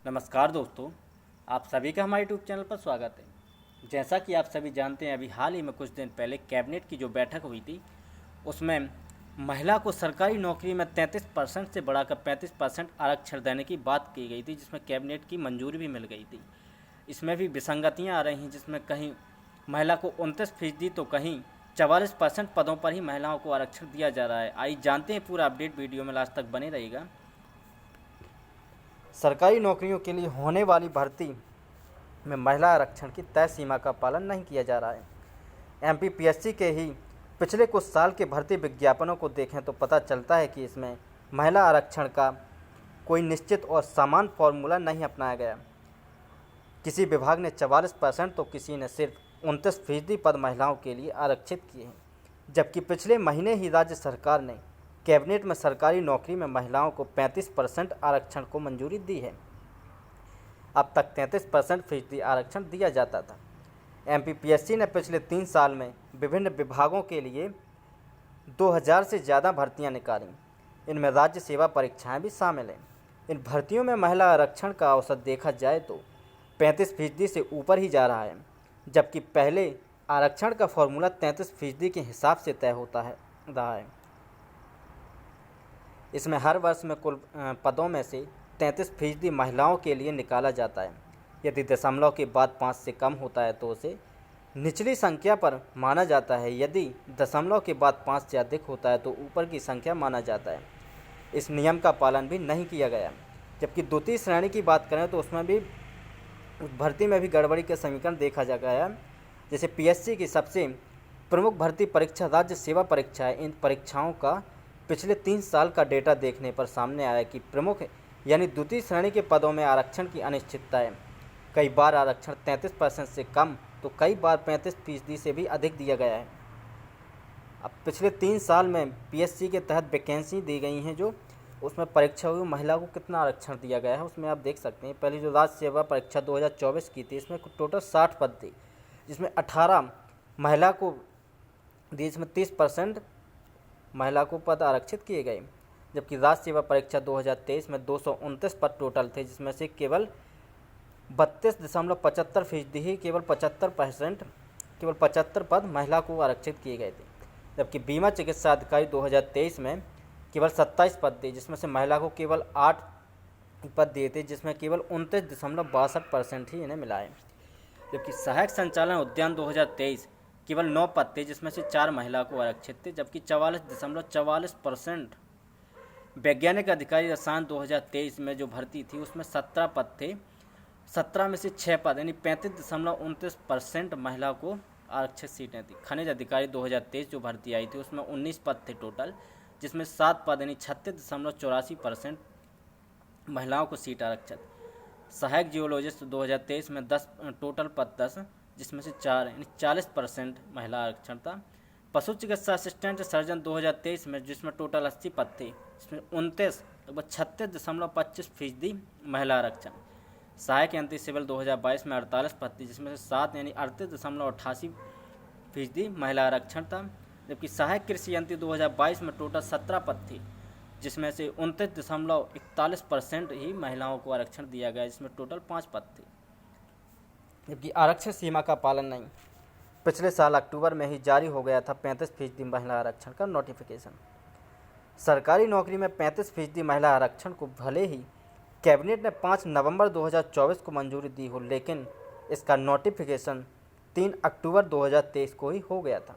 नमस्कार दोस्तों, आप सभी का हमारे यूट्यूब चैनल पर स्वागत है। जैसा कि आप सभी जानते हैं, अभी हाल ही में कुछ दिन पहले कैबिनेट की जो बैठक हुई थी, उसमें महिला को सरकारी नौकरी में 33% से बढ़ाकर 35% आरक्षण देने की बात की गई थी, जिसमें कैबिनेट की मंजूरी भी मिल गई थी। इसमें भी विसंगतियाँ आ रही हैं, जिसमें कहीं महिला को 29% तो कहीं 44% पदों पर ही महिलाओं को आरक्षण दिया जा रहा है। आइए जानते हैं पूरा अपडेट, वीडियो में लास्ट तक बने रहिएगा। सरकारी नौकरियों के लिए होने वाली भर्ती में महिला आरक्षण की तय सीमा का पालन नहीं किया जा रहा है। एमपीपीएससी के ही पिछले कुछ साल के भर्ती विज्ञापनों को देखें तो पता चलता है कि इसमें महिला आरक्षण का कोई निश्चित और समान फॉर्मूला नहीं अपनाया गया। किसी विभाग ने 44% तो किसी ने सिर्फ 29% पद महिलाओं के लिए आरक्षित किए हैं, जबकि पिछले महीने ही राज्य सरकार ने कैबिनेट में सरकारी नौकरी में महिलाओं को 35% आरक्षण को मंजूरी दी है। अब तक 33% आरक्षण दिया जाता था। एमपीपीएससी ने पिछले 3 साल में विभिन्न विभागों के लिए 2000 से ज़्यादा भर्तियां निकाली। इनमें राज्य सेवा परीक्षाएं भी शामिल हैं। इन भर्तियों में महिला आरक्षण का औसत देखा जाए तो 35% से ऊपर ही जा रहा है, जबकि पहले आरक्षण का फॉर्मूला 33% के हिसाब से तय होता रहा है। इसमें हर वर्ष में कुल पदों में से 33% महिलाओं के लिए निकाला जाता है। यदि दशमलव के बाद 5 से कम होता है तो उसे निचली संख्या पर माना जाता है। यदि दशमलव के बाद 5 से अधिक होता है तो ऊपर की संख्या माना जाता है। इस नियम का पालन भी नहीं किया गया। जबकि द्वितीय श्रेणी की बात करें तो उसमें भी भर्ती में भी गड़बड़ी का समीकरण देखा जा गया है। जैसे पीएससी की सबसे प्रमुख भर्ती परीक्षा राज्य सेवा परीक्षा है। इन परीक्षाओं का पिछले 3 साल का डेटा देखने पर सामने आया कि प्रमुख यानी द्वितीय श्रेणी के पदों में आरक्षण की अनिश्चितता है। कई बार आरक्षण 33% से कम तो कई बार 35% से भी अधिक दिया गया है। अब पिछले 3 साल में पीएससी के तहत वैकेंसी दी गई हैं, जो उसमें परीक्षा हुई महिला को कितना आरक्षण दिया गया है उसमें आप देख सकते हैं। पहले जो राज्य सेवा परीक्षा 2024 की थी, इसमें टोटल 60 पद थे, जिसमें 18 महिला को दिए, इसमें 30% महिला को पद आरक्षित किए गए। जबकि राज्य सेवा परीक्षा 2023 में 229 पद टोटल थे, जिसमें से केवल 32.75% ही केवल 75 पद महिला को आरक्षित किए गए थे। जबकि बीमा चिकित्सा अधिकारी 2023 में केवल 27 पद थे, जिसमें से महिला को केवल 8 पद दिए थे, जिसमें केवल 29.62% ही इन्हें मिला है। जबकि सहायक संचालन उद्यान 2023 केवल 9 पद थे, जिसमें से 4 महिला को आरक्षित थे। जबकि 44.44% वैज्ञानिक अधिकारी रसायन 2023 में जो भर्ती थी उसमें 17 पद थे। 17 में से 6 पद यानी 35.29% महिला को आरक्षित सीटें थी। खनिज अधिकारी 2023 जो भर्ती आई थी उसमें 19 पद थे टोटल, जिसमें 7 पद यानी 36.84% महिलाओं को सीट आरक्षित। सहायक जियोलॉजिस्ट 2023 में 10 टोटल पद 10, जिसमें से 4 यानी 40% महिला आरक्षण था। पशु चिकित्सा असिस्टेंट सर्जन 2023 में जिसमें टोटल 80 पद थे, इसमें 29 लगभग 36.25% महिला आरक्षण। सहायक यंत्री सिविल 2022 में 48 पद थे, जिसमें से 7 यानी 38.88% महिला आरक्षण था। जबकि सहायक कृषि यंत्री 2022 में टोटल 17 पद थे, जिसमें से 29.41% ही महिलाओं को आरक्षण दिया गया, जिसमें टोटल 5 पद थे। जबकि आरक्षण सीमा का पालन नहीं। पिछले साल अक्टूबर में ही जारी हो गया था 35% महिला आरक्षण का नोटिफिकेशन। सरकारी नौकरी में 35% महिला आरक्षण को भले ही कैबिनेट ने 5 नवंबर 2024 को मंजूरी दी हो, लेकिन इसका नोटिफिकेशन 3 अक्टूबर 2023 को ही हो गया था।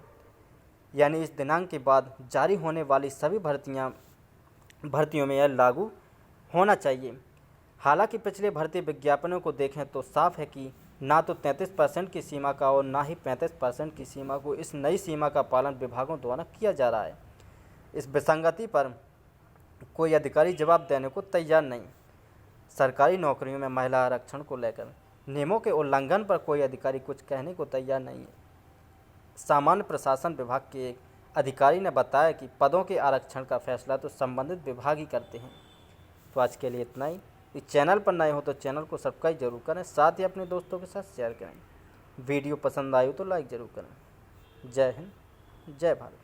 यानी इस दिनांक के बाद जारी होने वाली सभी भर्तियों में यह लागू होना चाहिए। हालांकि पिछले भर्ती विज्ञापनों को देखें तो साफ है कि ना तो 33% की सीमा का और ना ही 35% की सीमा को इस नई सीमा का पालन विभागों द्वारा किया जा रहा है। इस विसंगति पर कोई अधिकारी जवाब देने को तैयार नहीं। सरकारी नौकरियों में महिला आरक्षण को लेकर नियमों के उल्लंघन पर कोई अधिकारी कुछ कहने को तैयार नहीं है। सामान्य प्रशासन विभाग के एक अधिकारी ने बताया कि पदों के आरक्षण का फैसला तो संबंधित विभाग ही करते हैं। तो आज के लिए इतना ही। इस चैनल पर नए हो तो चैनल को सब्सक्राइब जरूर करें, साथ ही अपने दोस्तों के साथ शेयर करें। वीडियो पसंद आई हो तो लाइक ज़रूर करें। जय हिंद, जय भारत।